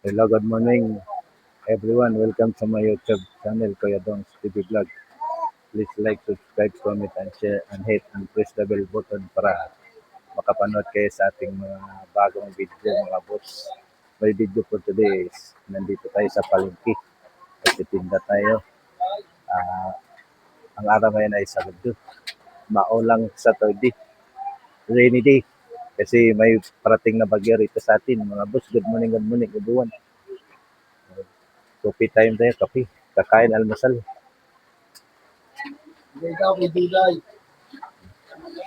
Hello, good morning everyone. Welcome to my YouTube channel, Kuya Dong's TV Vlog. Please like, subscribe, comment, and share, and hit and press the bell button para makapanood kayo sa ating mga bagong video, mga boss. My video for today is nandito tayo sa palengke. Nagtitinda tayo. Ang araw ngayon ay Sabado. Maulang Saturday. Rainy day. Kasi may parating na bagyo rito sa atin. Mga boss, good morning, everyone. Coffee time tayo, kape. Kakain, almusal.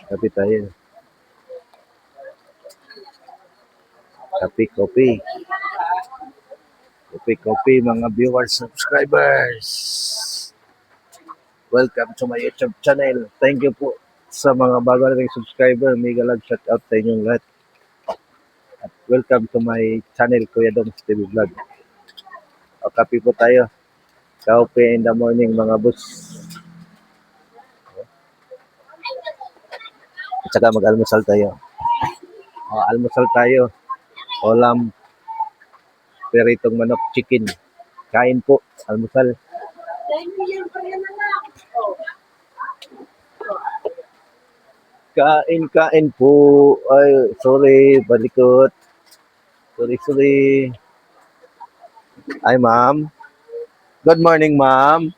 Kape tayo. Kape, kopi. Kopi, mga viewers, subscribers. Welcome to my YouTube channel. Thank you po sa mga bago nating subscriber. Mega love shout out sa inyong lahat. At welcome to my channel, Kuya Dong's TV Vlog. O, kape po tayo. Kape in the morning, mga boss. At saka mag-almusal tayo. Almusal tayo. Ulam, peritong manok, chicken. Kain po, almusal. Kain po. Ay, sorry, balikot. Sorry. Ay, ma'am. Good morning, ma'am.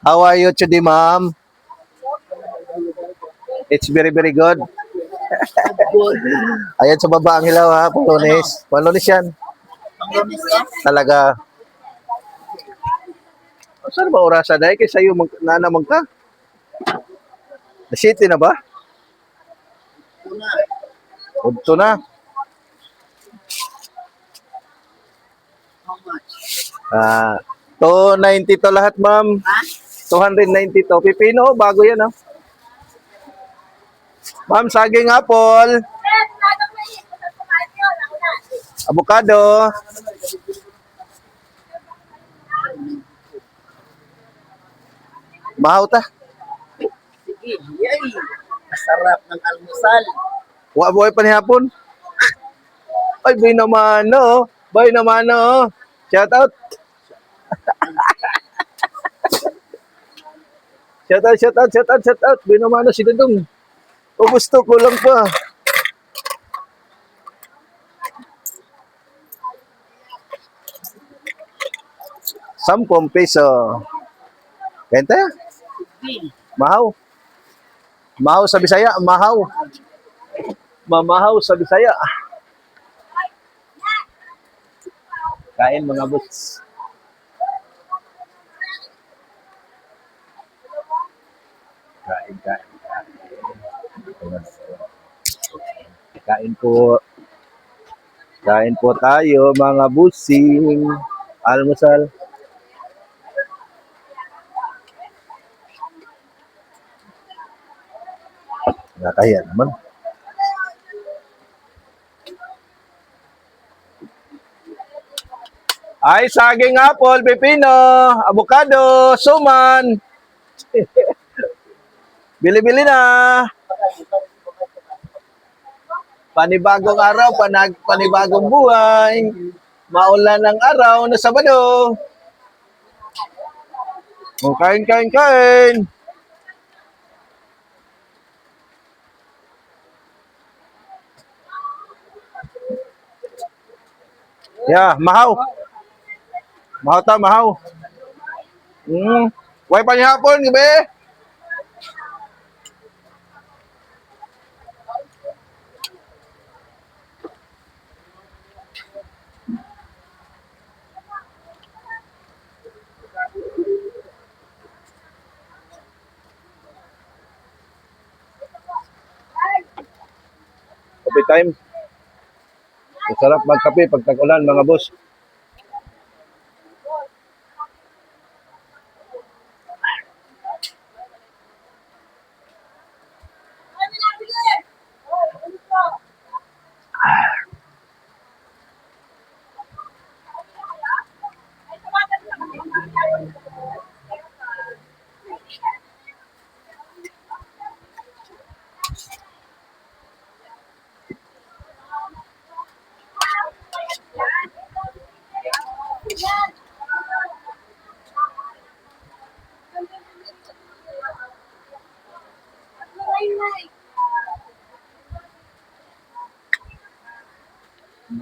How are you today, ma'am? It's very good. Ayan sa baba ang hilaw, ha? Palonis. Palonis yan. Talaga. Saan ba orasa dahil? Kaya sa'yo nanamag ka? The city na ba? Udto na. Ah, 290 to lahat, ma'am. 290 to. Pipino, bago yan, ha? Ma'am, saging apple. Avocado. Mahaw ta. Sige, yay! Masarap ng almusal. Buhay pa ni hapon. Ay, bay naman, no? Bay naman, no? Shout out. Shout out. Bay naman, no? Si Dudong. O gusto ko lang pa. ₱10. Kenta? Mahaw. Mahaw sa Bisaya, mahaw. Mamahaw sa Bisaya. Kain, mga boss. Kain. Kain po tayo, mga busing. Almusal. Nakaya naman. Ay, saging apple, pipino, avocado, suman. Bili-bili na. Panibagong araw, panibagong buhay. Maulan ng araw na Sabado. O, kain. Yeah, mahaw. Mahaw. Way pa niya hapon, gabi. Coffee time. Masarap magkape pag tag-ulan, mga boss.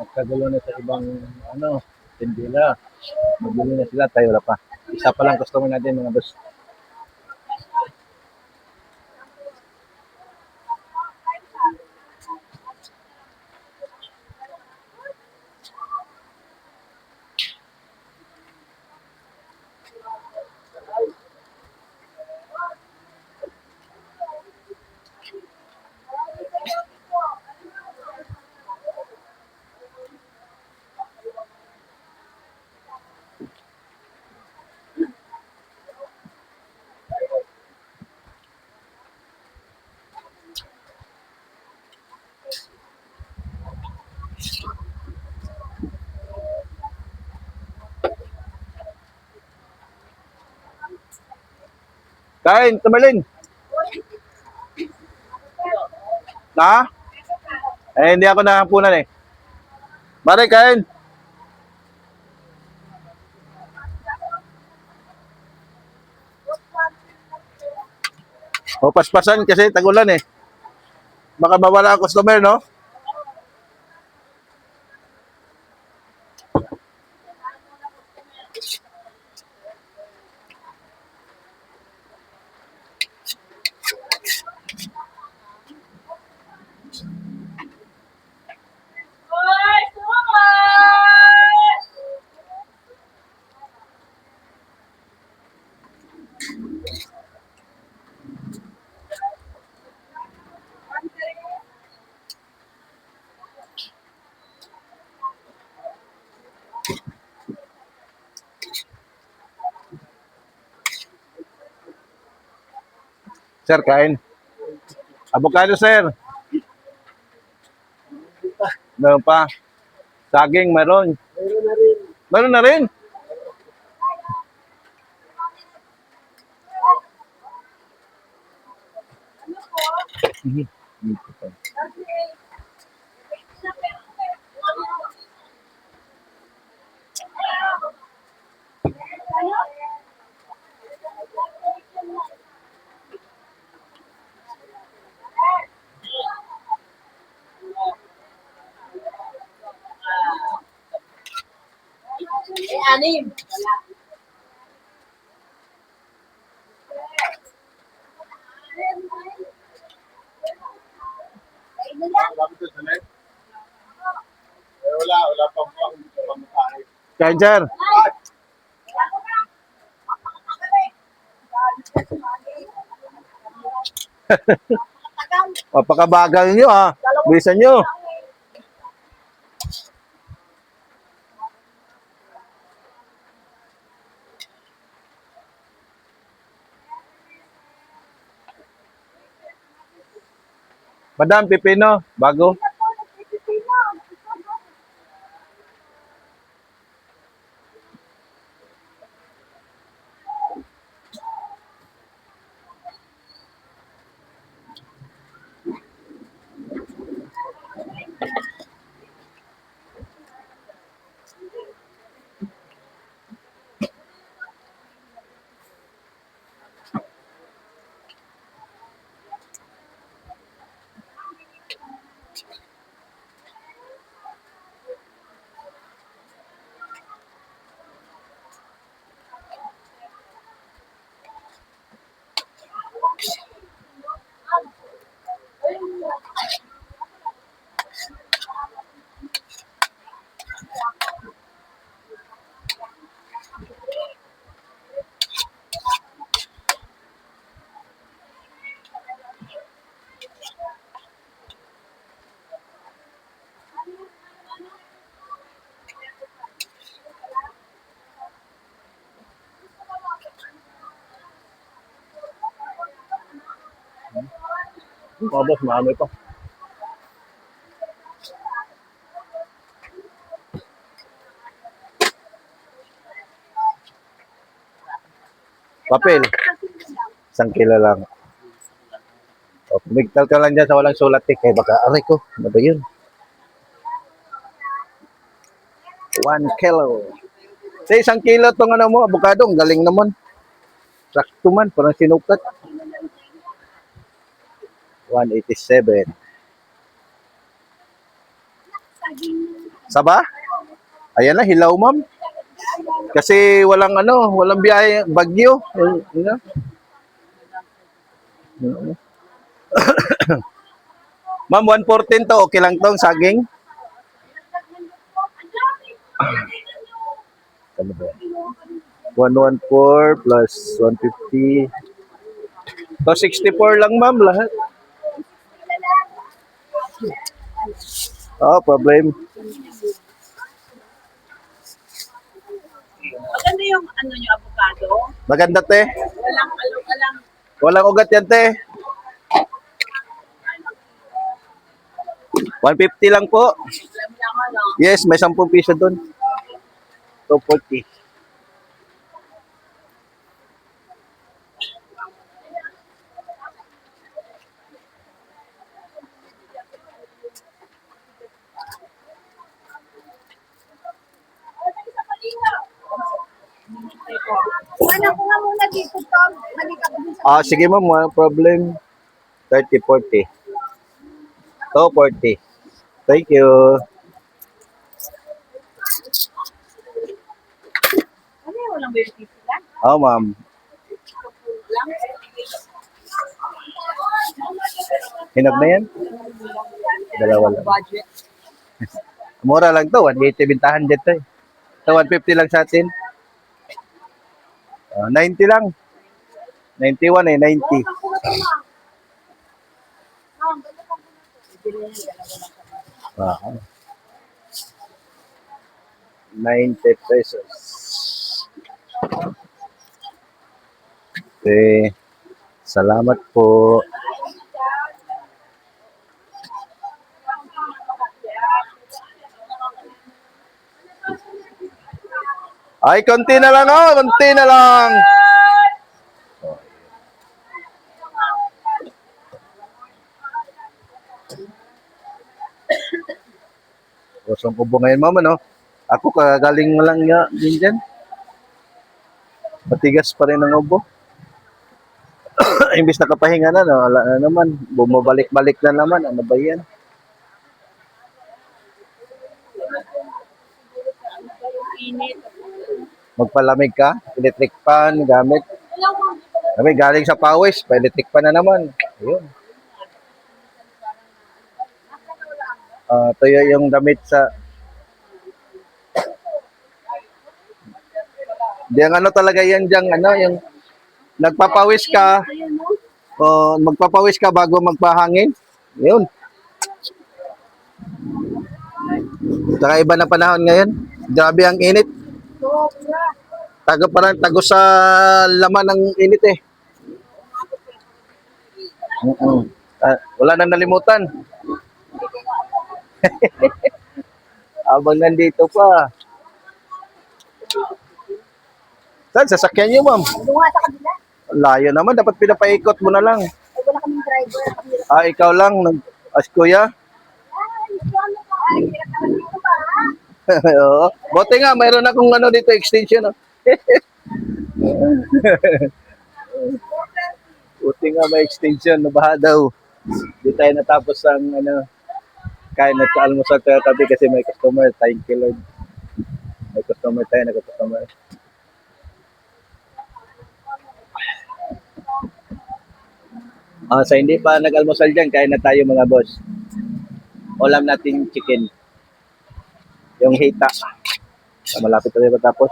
Nagkagulo na sa ibang ano, tindera. Magbili na sila, tayo wala pa. Isa pa lang customer natin mga boss. Kain, Tamerlin. Na? Eh, hindi ako nakapunan eh. Mare, kain. O, paspasan kasi tagulan eh. Baka mawala ang customer, no? Sir, kain. Avocado, sir. Meron pa. Saging, meron. Meron na rin. Meron na rin. Anim. Wala pang pangkain. Kain, sir. Mapakabagal nyo ah. Bilisan nyo. Madam, pipino. Bago. Oh, boss, marami pa. Papel. 1 kilo lang. O, pumigtal ka lang dyan sa walang sulat eh. Kaya baka, aray ko, ano ba yun? 1 kilo. Sa 1 kilo itong ano mo, avocado, ang galing naman. Sakto man, parang sinukat. 187. Saba? Ayan na, hilaw ma'am. Kasi walang ano, walang biyahe, bagyo. Yun. Ma'am, 114 to, okay lang tong saging? Ano ba? 114 plus 150. So 64 lang ma'am lahat. Oh, problem. Maganda yung ano nyo, avocado. Maganda te. Walang alang-alang. Walang ugat yan te. 150 lang po. Alam lang ano. Yes, may 10 piso doon. 240. Ano ko nga muna dito, Tom. Balik ako dun sa Ah, sige ma'am, walang problem. 30, 40. 240. Thank you. ano yung walang beauty lang? Oh, ma'am. Lang. Hinog na yan? Dalawa lang. Budget. Mura lang to, 180 bintahan dito eh. So 150 lang sa atin. 90 lang. 91 eh, 90. Ah, 90 pesos. Okay. Salamat po. Ay, konti na lang oh, konti na lang. Kusong kubo ngayon, mama, no? Ako, kagaling mo lang nga din dyan. Matigas pa rin ang ubo. Imbis nakapahinga na, no? Wala na naman. Bumabalik-balik na naman. Ano ba yan? Init. Magpalamig ka? Electric fan, gamit. Kami galing sa pawis, pa-electric fan na naman. Ayun. Tuyo yung damit sa... Diyan ano talaga yan diyang ano, yung nagpapawis ka, magpapawis ka bago magpahangin. Yun. Saka iba na panahon ngayon. Grabe ang init. Sobra. Parang tago sa laman ng init eh. Wala nang nalimutan. Abang nandito pa. Saan? Sasakyan niyo, ma'am? Doon nga sa kabila. Layo naman. Dapat pinapaikot mo na lang. Ay, wala kaming driver. Ikaw lang. Kuya? Ay, ano ka? Ay, hirap naman dito ba? Oo. Buti nga, mayroon akong ano dito, extension. Oh. Buti nga may extension. Nabaha daw. Di tayo natapos ang ano, kain at sa almusal tayo tabi kasi may customer. Thank you, Lord. May customer tayo, nag-customer. Sa hindi pa nag-almusal dyan, kain na tayo mga boss. Ulam natin chicken. Yung hita. Malapit tayo matapos.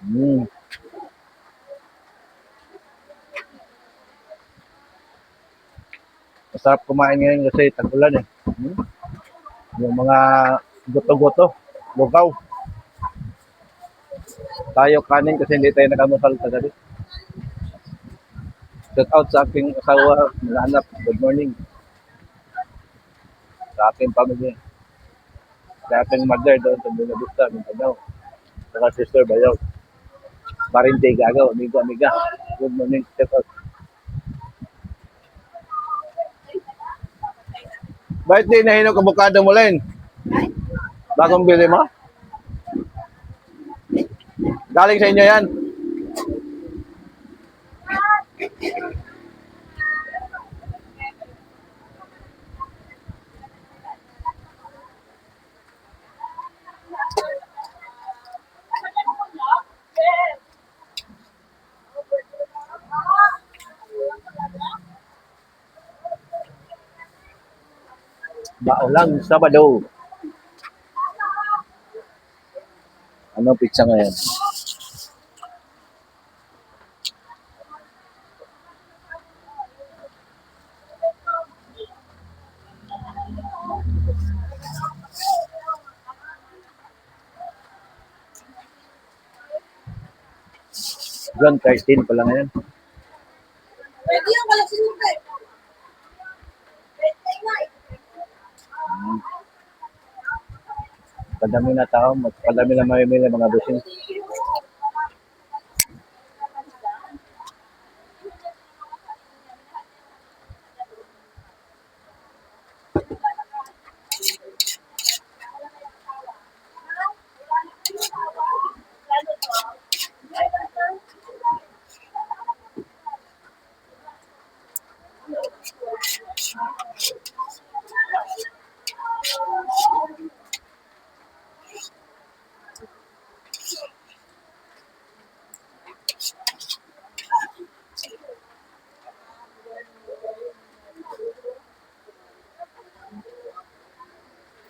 Mm. Masarap kumain ngayon kasi tag-ulan eh. Yung mga goto-goto, lugaw. Tayo kanin kasi hindi tayo nag-almusal kagabi. Shout out sa aking asawa, anak. Good morning. Sa aking pamilya. Sa aking mother doon sa Buenavista, Mindanao. Sa sister Bayaw. Parente, Gagaw, amiga. Good morning. Shout out. Bakit di nahinog avocado mo, Len? Bagong bili mo? Galing sa inyo yan? Baulang Sabado. Ano pizza ngayon? John 13 pa lang ngayon. Pwede yung wala sinunod. Pwede nga eh. Padami na tao, mas padami na mamimili mga busing.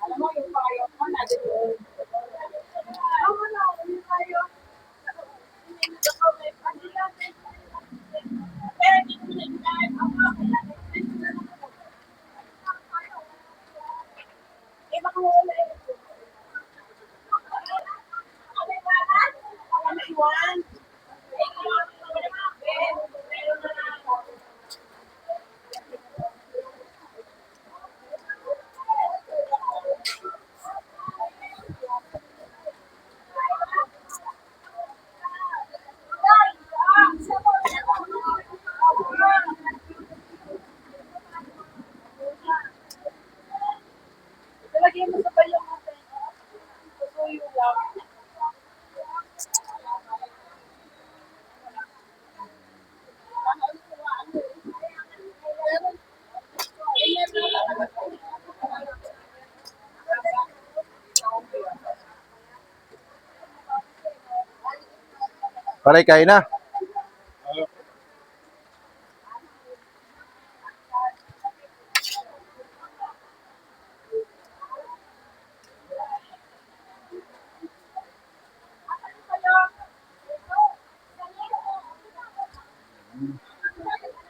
Alam mo, yung payo ko na doon. Tama na, yung payo. Eh, baka wala eh. Ano iwan? Lagyan mo sa bayong natin. Susuyo lang. Paray kain na.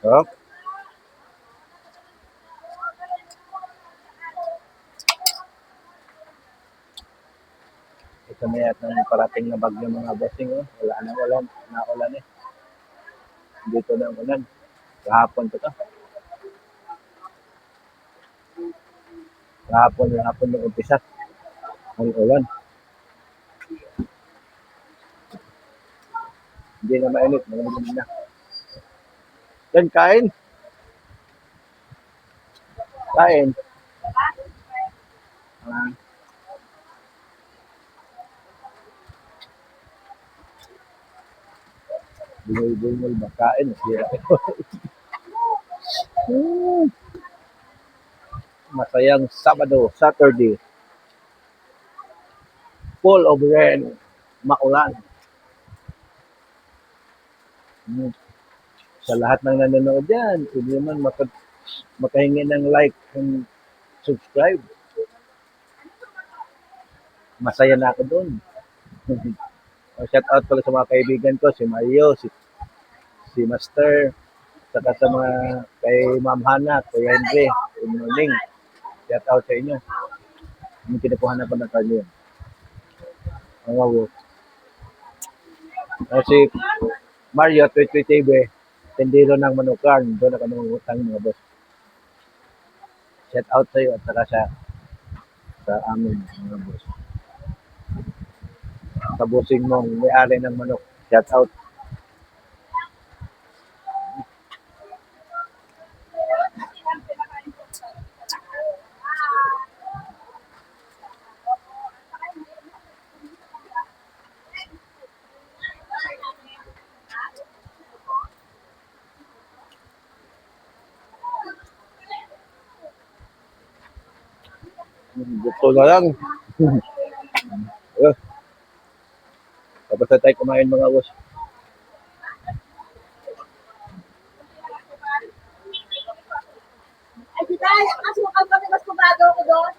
Oh. Ito na yata ng parating na bagyo mga bossing. Oh. Wala na ulan. Naulan eh. Dito na ang ulan. Kahapon pa to. Kahapon yung umpisa. Ang ulan. Hindi na mainit. Malamig na. Yan, kain. Kain. Ah, bungol-bungol ba? Kain. Sira. Masayang Sabado, Saturday. Full of rain. Maulan. Sa lahat ng nanonood dyan, pwede naman makahingi ng like and subscribe. Masaya na ako doon. Shout out pala sa mga kaibigan ko, si Mario, si Master, saka sa mga kay Ma'am Hana, Kuya Henry, good morning. Shout out sa inyo. Yung kinukuha na pa ng kanyo. Ang wawo. Si Mario, Tweet TV, tindero ng manukan, doon ako nangungutang mga boss. Shout out sa iyo at saka sa amin mga boss. Sa busing mong may-ari ng manok. Shout out. Gusto na lang. Eh, tapos na tayo kumain mga boss. Ay, di tayo. Asukal kami, mas kumado ako doon.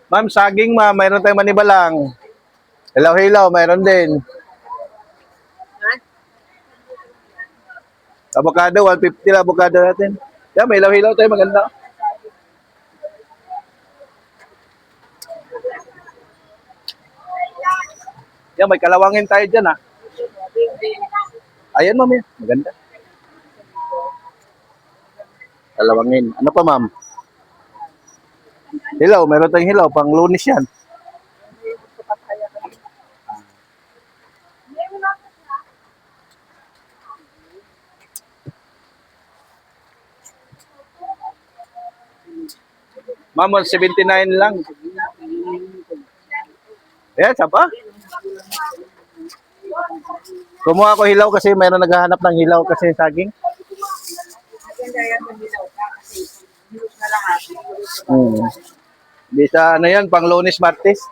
Ma'am, saging ma'am, mayroon tayong manibalang. Hilaw-hilaw, mayroon din. Avocado, 150 lang avocado natin. Yan, may hilaw-hilaw tayo, maganda. Yan, may kalawangin tayo dyan, ah. Ayan, ma'am, yan. Maganda. Kalawangin. Ano pa, ma'am? Hilaw, mayroon tayong hilaw. Pang Lunis yan. Ma'am, 179 lang. Yan, sapa. Kumuha ko hilaw kasi mayroon naghahanap ng hilaw kasi saging. Maganda yan, manilaw ka kasi hilot na lang ako. Hmm. Bisa ano yan, pang Lunes, Martes.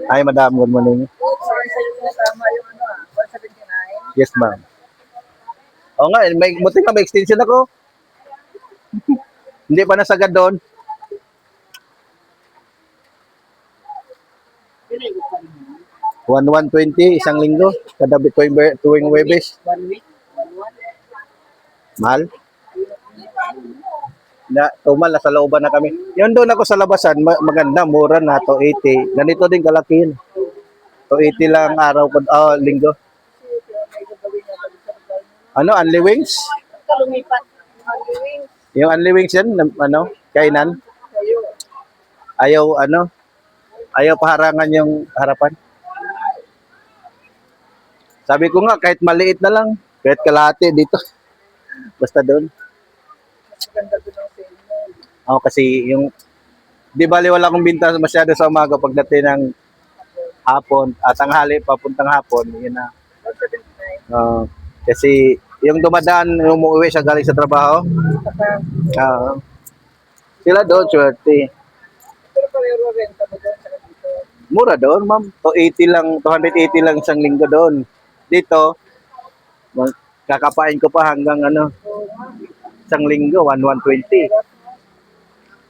Ay, madam, good morning. Sorry sa'yo kasama yung ano 179. Yes, ma'am. Oo nga, may, buti nga may extension ako. Hindi pa nasagad doon. Pinay ko pa rin. 1,120 isang linggo. Kada tuwing Webes. 1 week, 1 Mahal. Na, tumal, nasa looban na kami. Yun doon ako sa labasan, maganda, mura na, 280. Ganito din kalaki yun. 280 lang araw ko, linggo. Ano, Unli Wings? Kalumipat. Ang gawin Yung Unli Wings yan, ano, kainan. sa'yo. Ayaw paharangan yung harapan. Sabi ko nga, kahit maliit na lang, kahit kalahati dito. Basta doon. Mas ganda doon ang sale mo. Ako kasi yung, di bali wala akong binta masyado sa umaga pagdating ng hapon, at tanghali, papuntang hapon, yun na. 179. Kasi yung dumadaan, yung umuwi siya galing sa trabaho, Saka, sila doon, swerte. pero pareho renta mo doon sa dito. Mura doon, ma'am. 280 lang, 280 lang isang linggo doon. Dito, kakapain ko pa hanggang ano, So, isang linggo, 120.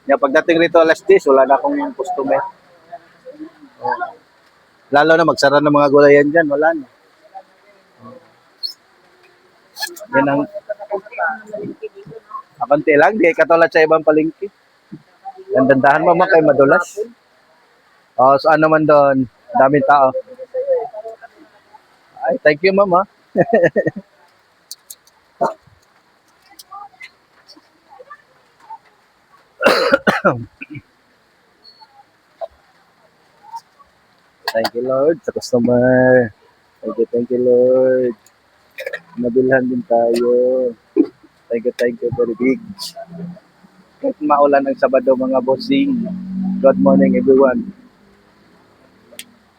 Yung pagdating rito alas 10, wala na akong customer. Lalo na magsara ng mga gulayan dyan, wala na. Yan ang kakunti lang, di katulad sa ibang palengke. Ang dandahan mo, kay madulas. So ano man doon, daming tao. Ay, thank you, mama. Thank you, Lord, sa customer. Thank you, Lord. Nabilhan din tayo. Thank you, very big. Kahit maulan ng Sabado, mga bossing. Good morning, everyone.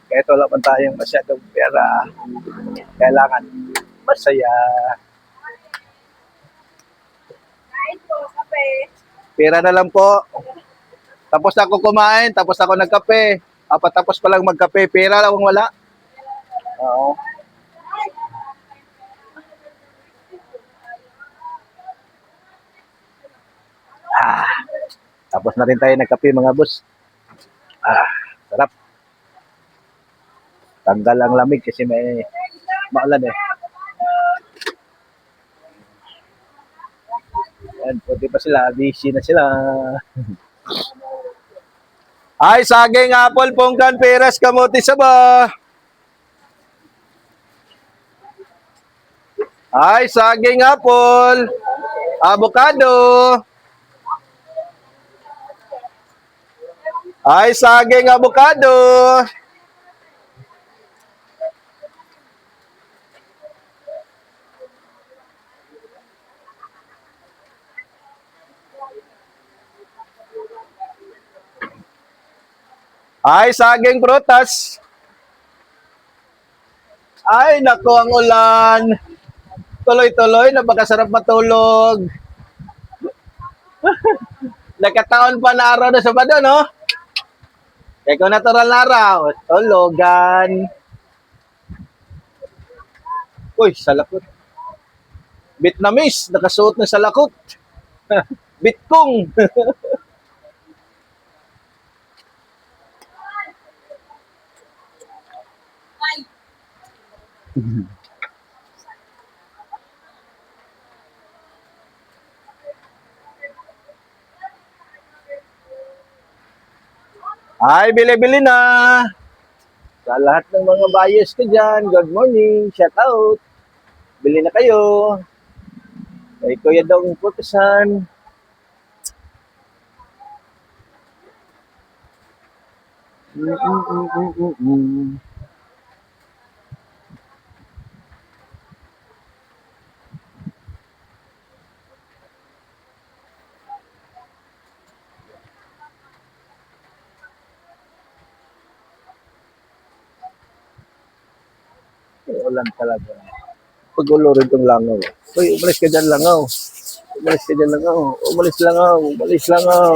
Kahit wala man tayong masyadong pera, kailangan masaya. Kain po, kape. Pera na lang po. Tapos ako kumain, tapos ako nagkape. Tapos pa lang magkape, pera lang wala. Oo. Tapos na rin tayo nagkape mga boss. Sarap. Tanggal ang lamig kasi may maulan eh. Yan, pwede pa sila, busy na sila. Ay, saging, apple, pongkan, peras, kamote, saba. Ay, saging, apple, avocado. Ay, saging, avocado. Ay, saging, prutas. Ay, nako ang ulan. Tuloy-tuloy na baka sarap matulog. Nagkataon pa na araw na Sabado, no? Kaya kung natural na araw, tulugan. Uy, salakot. Vietnamese, nakasuot ng salakot. Bitkong. Ay, bili-bili na. Sa lahat ng mga buyers ko dyan, good morning, shout out. Bili na kayo. Kay Kuya Dong Putusan. Mm. Ulan talaga. Pagulo rin itong langaw. Uy, umalis ka dyan langaw. Umalis ka dyan langaw. Umalis langaw. Umalis langaw.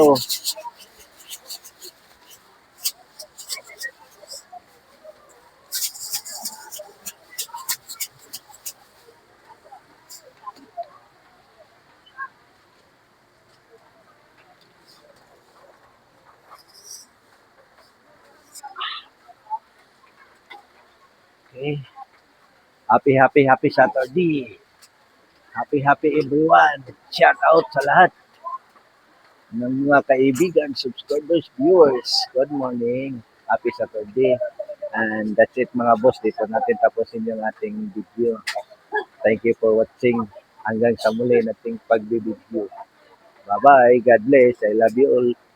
Okay. Happy Saturday. Happy everyone. Shout out sa lahat ng mga kaibigan, subscribers, viewers. Good morning. Happy Saturday. And that's it mga boss. Dito natin tapusin yung ating video. Thank you for watching. Hanggang sa muli nating pagbibideo. Bye-bye. God bless. I love you all.